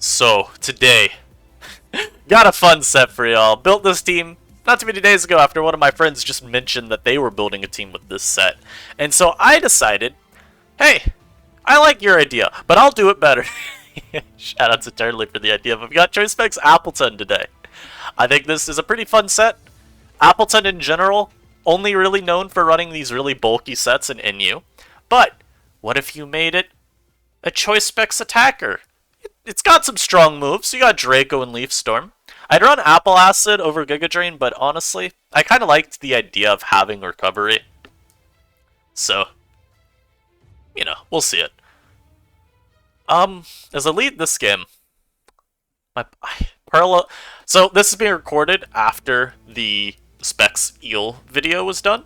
So, today, got a fun set for y'all. Built this team not too many days ago after one of my friends just mentioned that they were building a team with this set. And so I decided, hey, I like your idea, but I'll do it better. Shout out to Turley for the idea, but we got Choice Specs Appletun today. I think this is a pretty fun set. Appletun in general, only really known for running these really bulky sets in NU. But, what if you made it a Choice Specs attacker? It's got some strong moves. You got Draco and Leaf Storm. I'd run Apple Acid over Giga Drain, but honestly, I kind of liked the idea of having recovery. So, you know, we'll see it. As a lead this game, Perla. So this is being recorded after the Specs Eel video was done.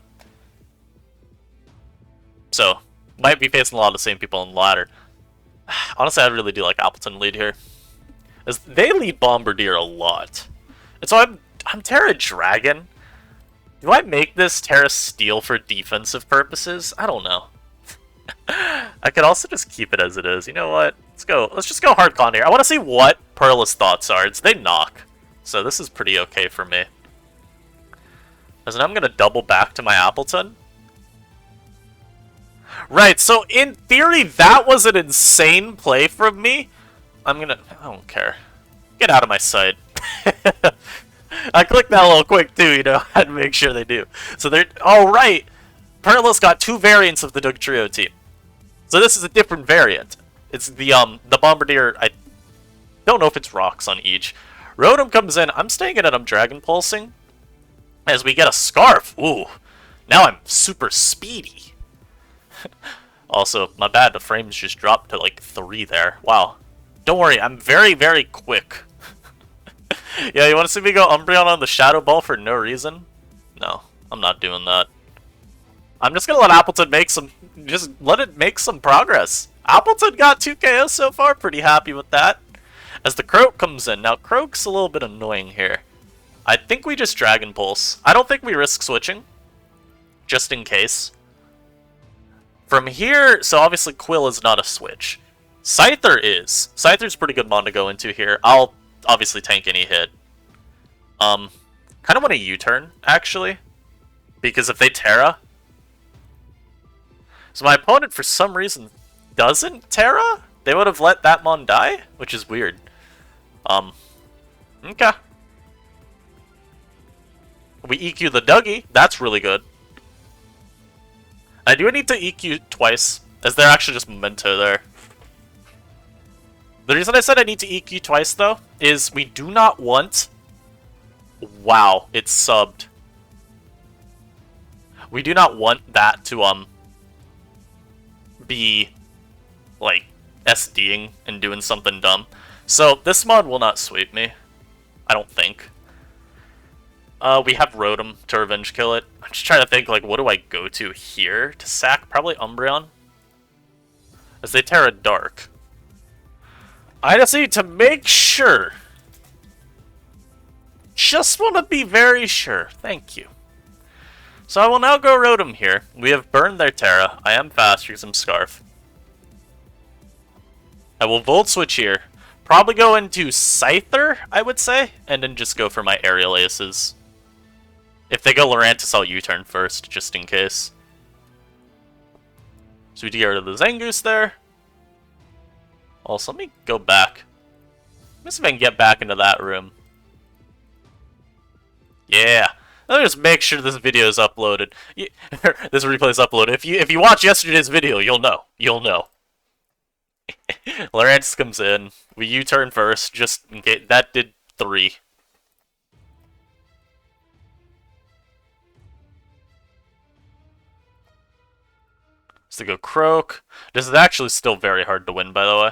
So, might be facing a lot of the same people in the ladder. Honestly, I really do like Appletun lead here, as they lead Bombardier a lot. And so I'm Terra Dragon. Do I make this Terra Steel for defensive purposes? I don't know. I could also just keep it as it is. You know what? Let's just go hard con here. I want to see what Perla's thoughts are. They knock, so this is pretty okay for me. As in, I'm gonna double back to my Appletun. Right, so in theory, that was an insane play from me. I don't care. Get out of my sight. I clicked that a little quick too, you know, I had to make sure they do. So they're, alright! Perla's got two variants of the Doug Trio team. So this is a different variant. It's the Bombardier, I don't know if it's rocks on each. Rotom comes in, I'm staying in it, I'm Dragon Pulsing. As we get a Scarf, ooh. Now I'm super speedy. Also, my bad, the frames just dropped to like 3 there. Wow. Don't worry, I'm very, very quick. Yeah, you want to see me go Umbreon on the Shadow Ball for no reason? No, I'm not doing that. I'm just gonna let Appletun make some, just let it make some progress. Appletun got 2 KOs so far, pretty happy with that. As the Croak comes in, now Croak's a little bit annoying here. I think we just Dragon Pulse. I don't think we risk switching, just in case. From here, so obviously Quill is not a switch. Scyther is. Scyther's pretty good mon to go into here. I'll obviously tank any hit. Kind of want a U-turn, actually. Because if they Terra... So my opponent, for some reason, doesn't Terra? They would have let that mon die? Which is weird. Okay. We EQ the Dougie. That's really good. I do need to EQ twice, as they're actually just Memento there. The reason I said I need to EQ twice, though, is we do not want... Wow, it's subbed. We do not want that to, be, like, SDing and doing something dumb. So, this mod will not sweep me. I don't think. We have Rotom to revenge kill it. I'm just trying to think, like, what do I go to here to sack? Probably Umbreon. As they Terra Dark. I just need to make sure. Just want to be very sure. Thank you. So I will now go Rotom here. We have burned their Terra. I am fast because I'm Scarf. I will Volt Switch here. Probably go into Scyther, I would say. And then just go for my Aerial Aces. If they go Lurantis, I'll U-turn first, just in case. So we get rid of the Zangoose there. Also, let me go back. Let me see if I can get back into that room. Yeah. Let me just make sure this video is uploaded. This replay is uploaded. If you watch yesterday's video, you'll know. You'll know. Lurantis comes in. We U-turn first, just in case. That did 3. So go Croak. This is actually still very hard to win, by the way.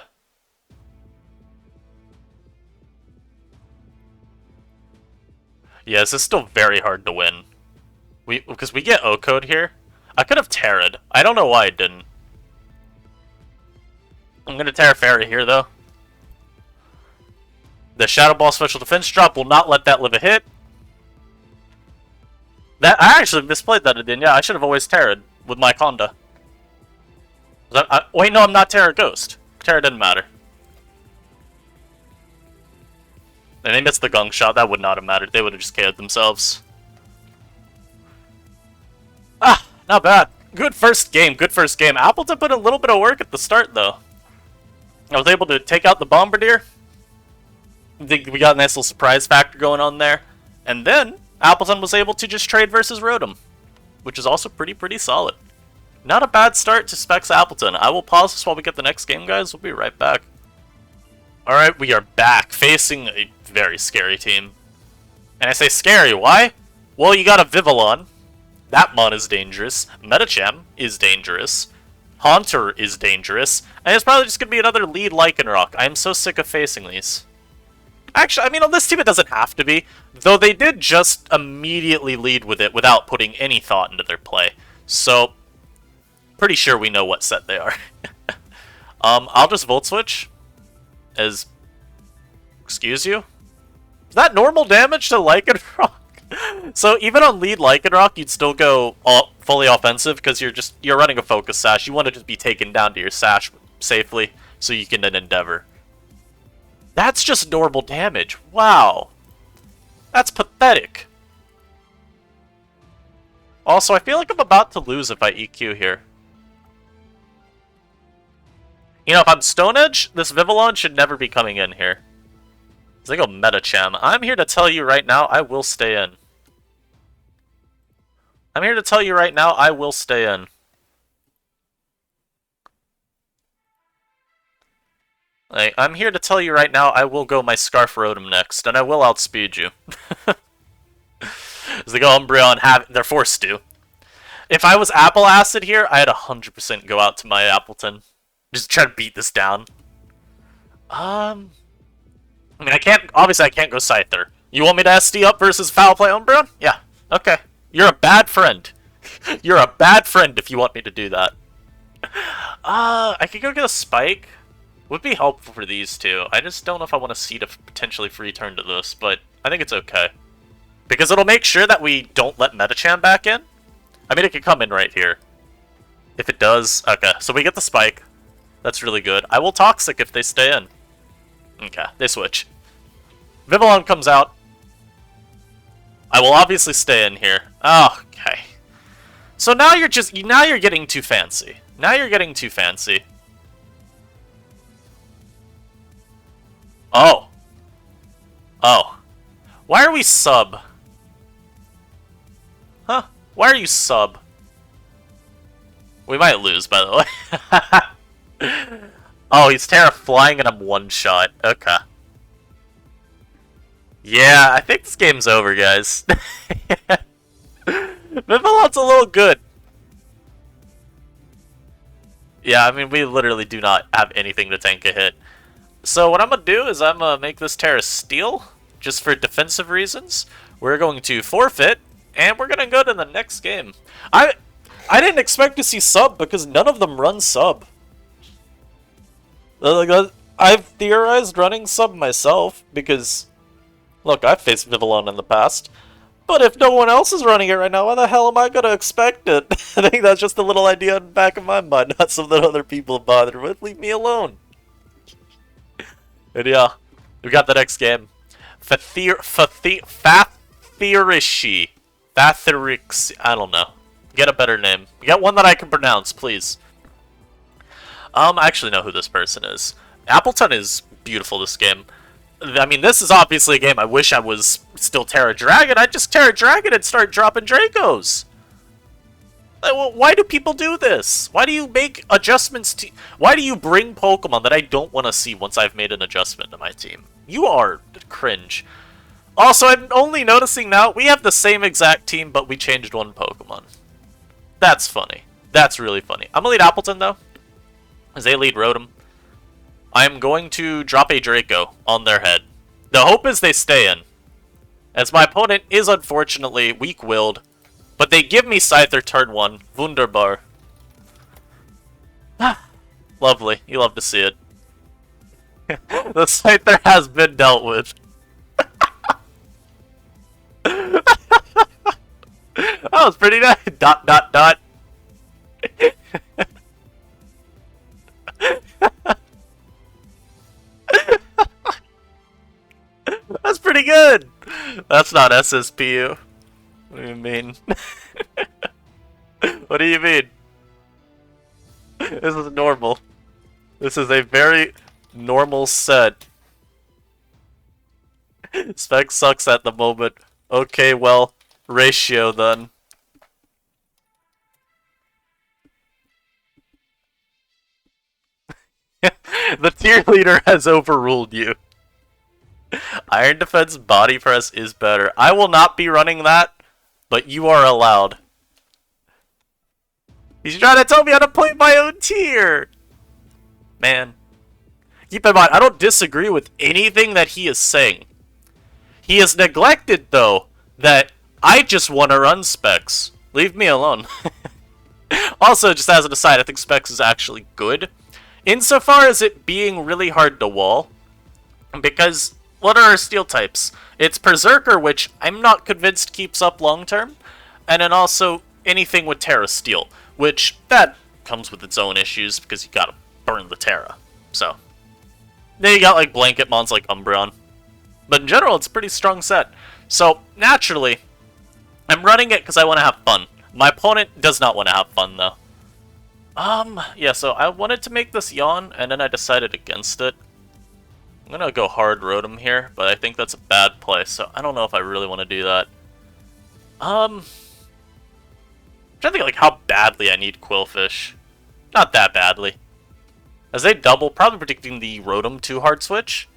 Yeah, this is still very hard to win. Because we get O-Code here. I could have Terra'd. I don't know why I didn't. I'm gonna Terra Fairy here, though. The Shadow Ball special defense drop will not let that live a hit. I actually misplayed that, didn't I? I should have always Terra'd with my Conda. Wait, no, I'm not Terra Ghost. Terra didn't matter. And they missed the gong shot. That would not have mattered. They would have just KO'd themselves. Ah, not bad. Good first game. Good first game. Appletun put a little bit of work at the start, though. I was able to take out the Bombardier. I think we got a nice little surprise factor going on there. And then, Appletun was able to just trade versus Rotom, which is also pretty solid. Not a bad start to Specs Appletun. I will pause this while we get the next game, guys. We'll be right back. Alright, we are back, facing a very scary team. And I say scary, why? Well, you got a Vivillon. That mon is dangerous. Medicham is dangerous. Haunter is dangerous. And it's probably just going to be another lead Lycanroc. I am so sick of facing these. Actually, I mean, on this team it doesn't have to be. Though they did just immediately lead with it without putting any thought into their play. So, pretty sure we know what set they are. I'll just Volt Switch. Excuse you? Is that normal damage to Lycanroc? So even on lead Lycanroc, you'd still go fully offensive because you're running a Focus Sash. You want to just be taken down to your Sash safely so you can then Endeavor. That's just normal damage. Wow. That's pathetic. Also, I feel like I'm about to lose if I EQ here. You know, if I'm Stone Edge, this Vivillon should never be coming in here. They go Medicham. I'm here to tell you right now, I will stay in. I'm here to tell you right now, I will stay in. Like, I'm here to tell you right now, I will go my Scarf Rotom next, and I will outspeed you. As they go Umbreon, they're forced to. If I was Apple Acid here, I'd 100% go out to my Appletun. Just try to beat this down. I mean, obviously I can't go Scyther. You want me to SD up versus Foul Play Umbreon? Yeah, okay. You're a bad friend. You're a bad friend if you want me to do that. I could go get a Spike. Would be helpful for these two. I just don't know if I want to seed a potentially free turn to this, but I think it's okay. Because it'll make sure that we don't let Medicham back in. I mean, it could come in right here. If it does, okay. So we get the Spike. That's really good. I will Toxic if they stay in. Okay, they switch. Vivillon comes out. I will obviously stay in here. Oh, okay. So now you're getting too fancy. Now you're getting too fancy. Oh. Oh. Why are we sub? Huh? Why are you sub? We might lose, by the way. Oh, he's Terra flying and I'm one shot. Okay. Yeah, I think this game's over, guys. Vivillon's a little good. Yeah, I mean, we literally do not have anything to tank a hit. So what I'm going to do is I'm going to make this Terra Steel, just for defensive reasons. We're going to forfeit, and we're going to go to the next game. I didn't expect to see sub, because none of them run sub. I've theorized running sub myself, because, look, I've faced Vivillon in the past. But if no one else is running it right now, why the hell am I going to expect it? I think that's just a little idea in the back of my mind, not something other people bother with. Leave me alone. And yeah, we got the next game. Fathirishi. Fathirix. I don't know. Get a better name. Get one that I can pronounce, please. I actually know who this person is. Appletun is beautiful this game. I mean, this is obviously a game I wish I was still Terra Dragon. I'd just Terra Dragon and start dropping Dracos. Why do people do this? Why do you make adjustments to... Why do you bring Pokemon that I don't want to see once I've made an adjustment to my team? You are cringe. Also, I'm only noticing now, we have the same exact team, but we changed one Pokemon. That's funny. That's really funny. I'm going to lead Appletun, though, as they lead Rotom. I'm going to drop a Draco on their head. The hope is they stay in, as my opponent is unfortunately weak-willed, but they give me Scyther turn 1. Wunderbar. Lovely. You love to see it. The Scyther has been dealt with. That was pretty nice. ... That's pretty good! That's not SSPU. What do you mean? What do you mean? This is normal. This is a very normal set. Spec sucks at the moment. Okay, well, ratio then. The tier leader has overruled you. Iron Defense Body Press is better. I will not be running that, but you are allowed. He's trying to tell me how to play my own tier! Man. Keep in mind, I don't disagree with anything that he is saying. He has neglected, though, that I just want to run Specs. Leave me alone. Also, just as an aside, I think Specs is actually good, insofar as it being really hard to wall. Because, what are our steel types? It's Berserker, which I'm not convinced keeps up long-term, and then also anything with Terra Steel, which, that comes with its own issues, because you gotta burn the Terra. So, then you got, like, blanket mons like Umbreon. But in general, it's a pretty strong set. So, naturally, I'm running it because I want to have fun. My opponent does not want to have fun, though. Yeah, so I wanted to make this Yawn, and then I decided against it. I'm gonna go hard Rotom here, but I think that's a bad play, so I don't know if I really want to do that. I'm trying to think, like, how badly I need Quillfish. Not that badly. As they double, probably predicting the Rotom 2 hard switch.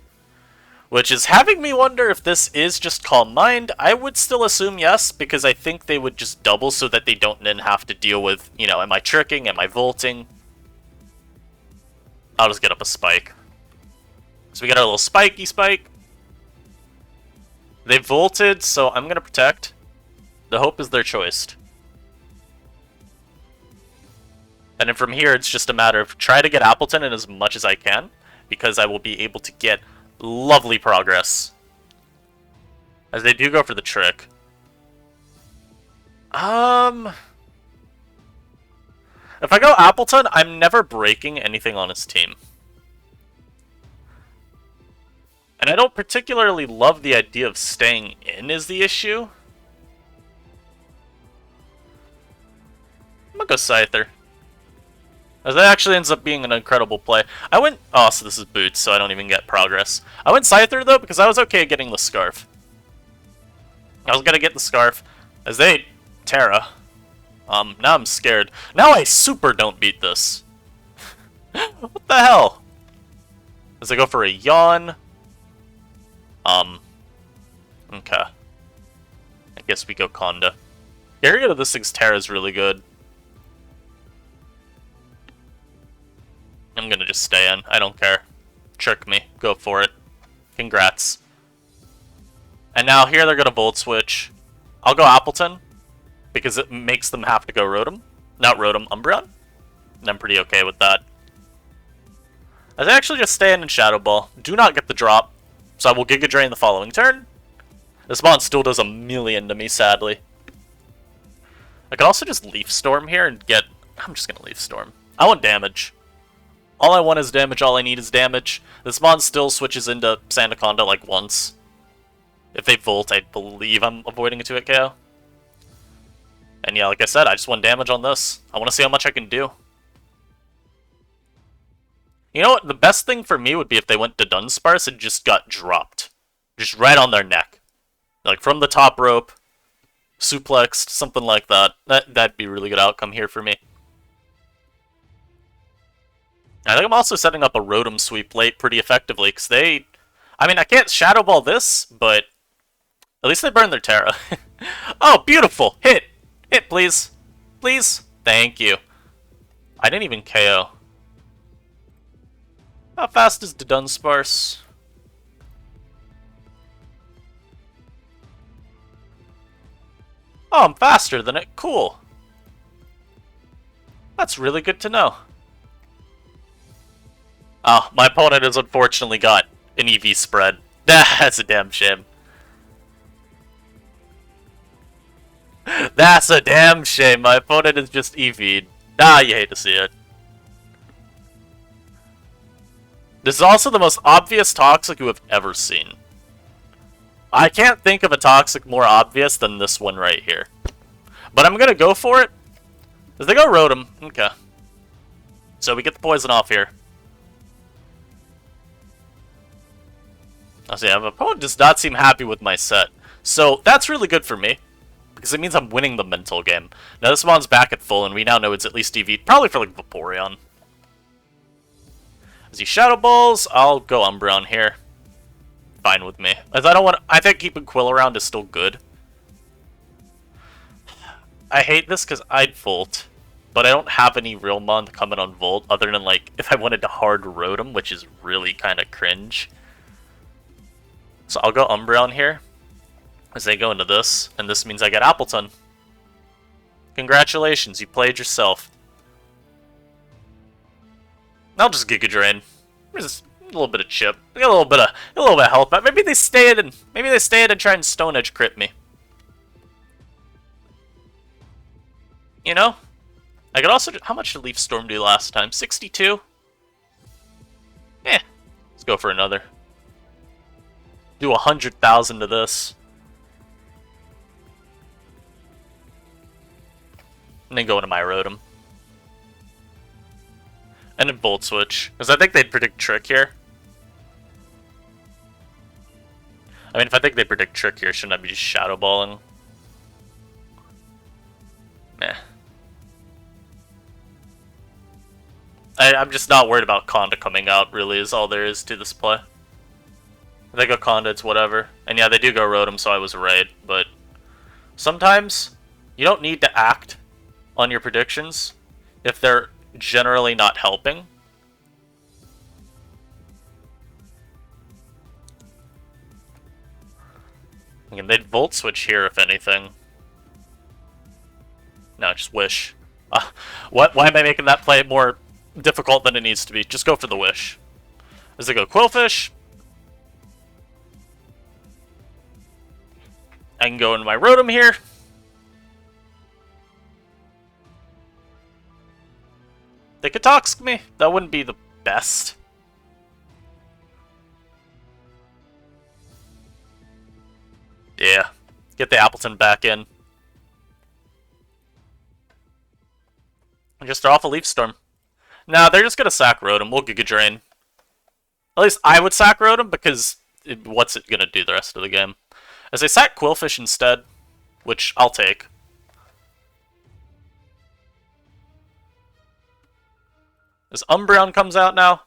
Which is having me wonder if this is just Calm Mind. I would still assume yes, because I think they would just double so that they don't then have to deal with, you know, am I tricking, am I volting? I'll just get up a Spike. So we got our little spiky spike. They volted, so I'm going to protect. The hope is they're choiced. And then from here, it's just a matter of try to get Appletun in as much as I can, because I will be able to get lovely progress. As they do go for the trick. If I go Appletun, I'm never breaking anything on his team. And I don't particularly love the idea of staying in is the issue. I'm gonna go Scyther. As that actually ends up being an incredible play. I went... Oh, so this is Boots, so I don't even get progress. I went Scyther, though, because I was okay getting the Scarf. I was gonna get the Scarf. As they... Terra. Now I'm scared. Now I super don't beat this. What the hell? As I go for a Yawn. Okay. I guess we go Conda. Getting rid of this thing's Terra is really good. I'm gonna just stay in. I don't care. Trick me. Go for it. Congrats. And now here they're gonna Volt Switch. I'll go Appletun, because it makes them have to go Rotom. Not Rotom, Umbreon. And I'm pretty okay with that. I actually just stay in and Shadow Ball. Do not get the drop. So I will Giga Drain the following turn. This mon still does a million to me, sadly. I could also just Leaf Storm here and get... I'm just gonna Leaf Storm. I want damage. All I want is damage, all I need is damage. This mon still switches into Sandaconda like once. If they Volt, I believe I'm avoiding a 2-hit KO. And yeah, like I said, I just want damage on this. I want to see how much I can do. You know what? The best thing for me would be if they went to Dunsparce and just got dropped. Just right on their neck. Like from the top rope, suplexed, something like that. That'd be a really good outcome here for me. I think I'm also setting up a Rotom sweep late pretty effectively, because they... I mean, I can't Shadow Ball this, but at least they burn their Terra. Oh, beautiful! Hit! Hit, please! Please? Thank you. I didn't even KO. How fast is the Dunsparce? Oh, I'm faster than it. Cool. That's really good to know. Oh, my opponent has unfortunately got an EV spread. That's a damn shame. That's a damn shame. My opponent is just EV'd. Ah, you hate to see it. This is also the most obvious Toxic you have ever seen. I can't think of a Toxic more obvious than this one right here. But I'm gonna go for it. As they go Rotom. Okay. So we get the poison off here. I see, my opponent does not seem happy with my set. So that's really good for me, because it means I'm winning the mental game. Now this mon's back at full, and we now know it's at least EV, probably for like Vaporeon. As he Shadow Balls, I'll go Umbreon here. Fine with me. As I don't want. I think keeping Quill around is still good. I hate this because I'd Volt, but I don't have any real mon to come in on Volt, other than like if I wanted to hard Rotom, which is really kind of cringe. So I'll go Umbreon here, as they go into this, and this means I get Appletun. Congratulations, you played yourself. I'll just Giga Drain. Just a little bit of chip. Get a little bit of health back. Maybe they stay in and try and Stone Edge crit me. You know? I could also how much did Leaf Storm do last time? 62? Let's go for another. Do 100,000 to this. And then go into my Rotom. And then Volt Switch. Because I think they'd predict Trick here. I mean, if I think they predict Trick here, shouldn't I be just Shadow Balling? Meh. I'm just not worried about Conda coming out, really, is all there is to this play. If they go Conda, it's whatever. And yeah, they do go Rotom, so I was right, but sometimes you don't need to act on your predictions if they're generally not helping. Again, they'd Volt Switch here, if anything. No, just Wish. Why am I making that play more difficult than it needs to be? Just go for the Wish. As they go Quillfish. I can go into my Rotom here. They could Toxic me. That wouldn't be the best. Yeah. Get the Appletun back in. And just throw off a Leaf Storm. Nah, they're just gonna sack Rotom. We'll Giga Drain. At least I would sack Rotom because what's it gonna do the rest of the game? As they sack Quillfish instead, which I'll take. As Umbreon comes out now.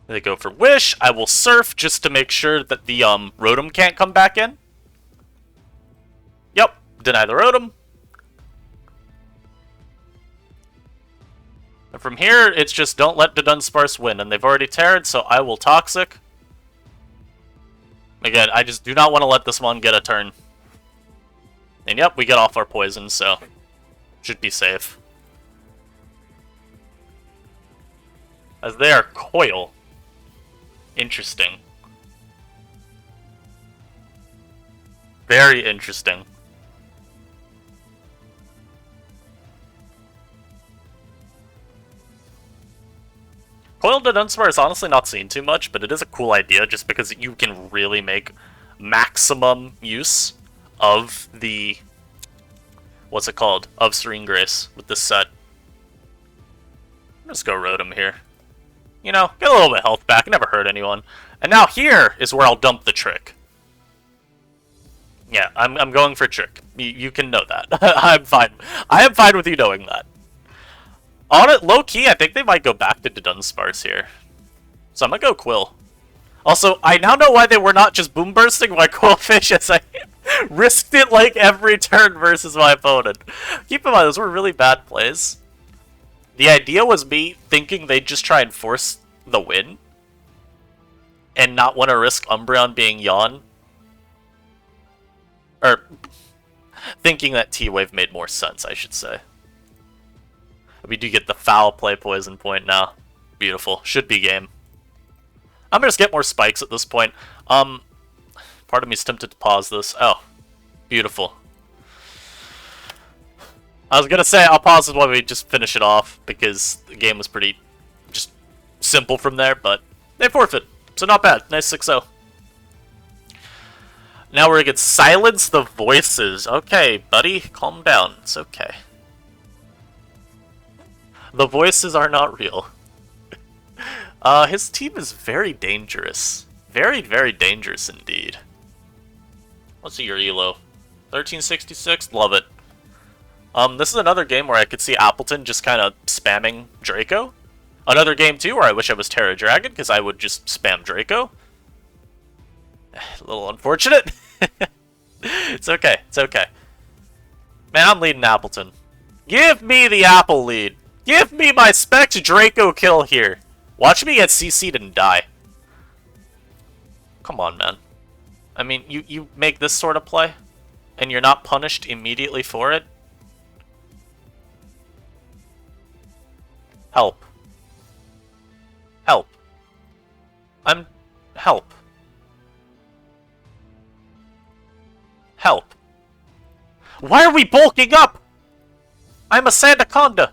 They go for Wish. I will Surf just to make sure that the Rotom can't come back in. Yep, deny the Rotom. And from here, it's just don't let the Dunsparce win, and they've already teared, so I will Toxic. Again, I just do not want to let this one get a turn. And yep, we get off our poison, so should be safe. As they are Coil. Interesting. Very interesting. Coil to Dunsparce is honestly not seen too much, but it is a cool idea just because you can really make maximum use of the... what's it called? Of Serene Grace with this set. Let's go Rotom here. You know, get a little bit of health back, never hurt anyone. And now here is where I'll dump the Trick. Yeah, I'm going for Trick. You can know that. I'm fine. I am fine with you knowing that. On it, low-key, I think they might go back to Dunsparce here. So I'm gonna go Quill. Also, I now know why they were not just boom bursting my Quillfish as I risked it like every turn versus my opponent. Keep in mind, those were really bad plays. The idea was me thinking they'd just try and force the win. And not want to risk Umbreon being Yawn. Or, thinking that T-Wave made more sense, I should say. We do get the foul play poison point now. Beautiful. Should be game. I'm gonna just get more spikes at this point. Part of me is tempted to pause this. Oh. Beautiful. I was gonna say I'll pause it while we just finish it off, because the game was pretty just simple from there, but they forfeit. So not bad. Nice 6-0. Now we're gonna get Silence the Voices. Okay, buddy, calm down. It's okay. The voices are not real. His team is very dangerous. Very, very dangerous indeed. Let's see your elo. 1366, love it. This is another game where I could see Appletun just kind of spamming Draco. Another game, too, where I wish I was Terra Dragon, because I would just spam Draco. A little unfortunate. It's okay, it's okay. Man, I'm leading Appletun. Give me the Apple lead. Give me my Specs Draco kill here. Watch me get CC'd and die. Come on, man. I mean, you make this sort of play, and you're not punished immediately for it? Help. Help. Help. Help. Why are we bulking up? I'm a Sandaconda.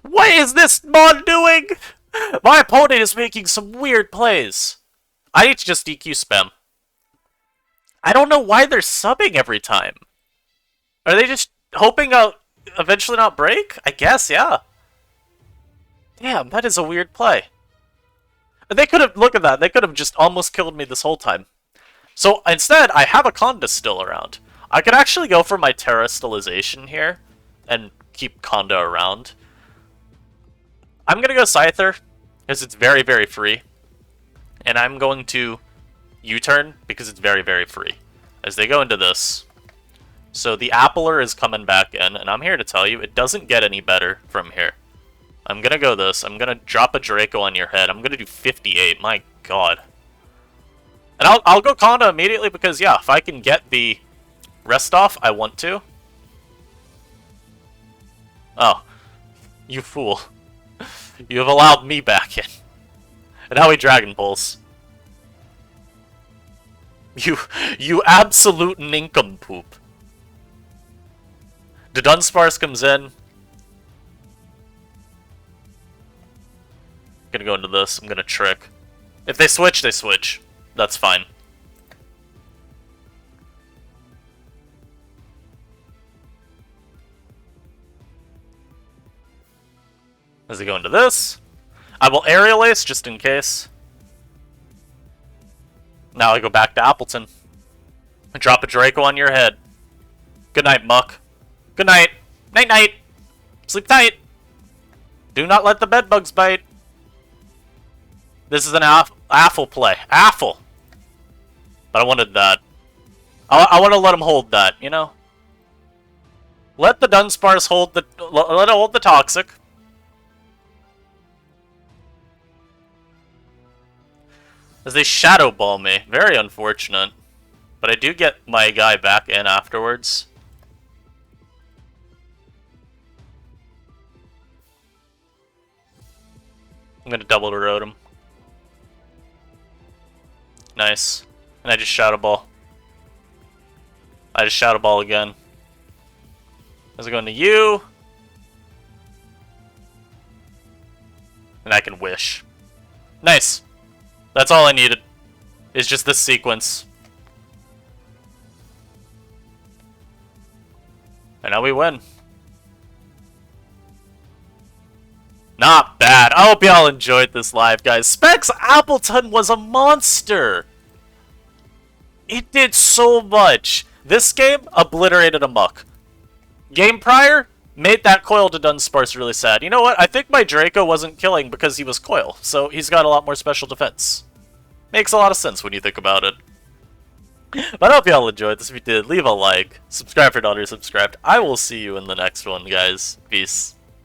What is this mod doing? My opponent is making some weird plays. I need to just DQ spam. I don't know why they're subbing every time. Are they just hoping I'll eventually not break? I guess, yeah. Damn, that is a weird play. They could have, look at that, they could have just almost killed me this whole time. So instead, I have a Conda still around. I could actually go for my Terra Stylization here and keep Conda around. I'm going to go Scyther, because it's very, very free. And I'm going to U-turn, because it's very, very free. As they go into this. So the Appler is coming back in, and I'm here to tell you, it doesn't get any better from here. I'm going to go this. I'm going to drop a Draco on your head. I'm going to do 58. My god. And I'll go Conda immediately, because, yeah, if I can get the rest off, I want to. Oh. You fool. You have allowed me back in. And now we Dragon Pulse. You absolute nincompoop. The Dunsparce comes in. I'm gonna go into this. I'm gonna trick. If they switch, they switch. That's fine. As they go into this, I will Aerial Ace just in case. Now I go back to Appletun. And drop a Draco on your head. Good night, Muck. Good night. Night night. Sleep tight. Do not let the bedbugs bite. This is an Affle play. Affle. But I wanted that. I want to let him hold that, you know? Let the Dunsparce hold the... Let it hold the Toxic. As they Shadow Ball me. Very unfortunate. But I do get my guy back in afterwards. I'm gonna double erode him. Nice. And I just Shadow Ball. I just Shadow Ball again. As I go into you. And I can Wish. Nice. That's all I needed. Is just this sequence. And now we win. Not bad. I hope y'all enjoyed this live, guys. Specs Appletun was a monster. It did so much. This game obliterated a Muck. Game prior made that Coil to Dunsparce really sad. You know what? I think my Draco wasn't killing because he was Coil, so he's got a lot more special defense. Makes a lot of sense when you think about it. But I hope y'all enjoyed this. If you did, leave a like. Subscribe if you're not already subscribed. I will see you in the next one, guys. Peace.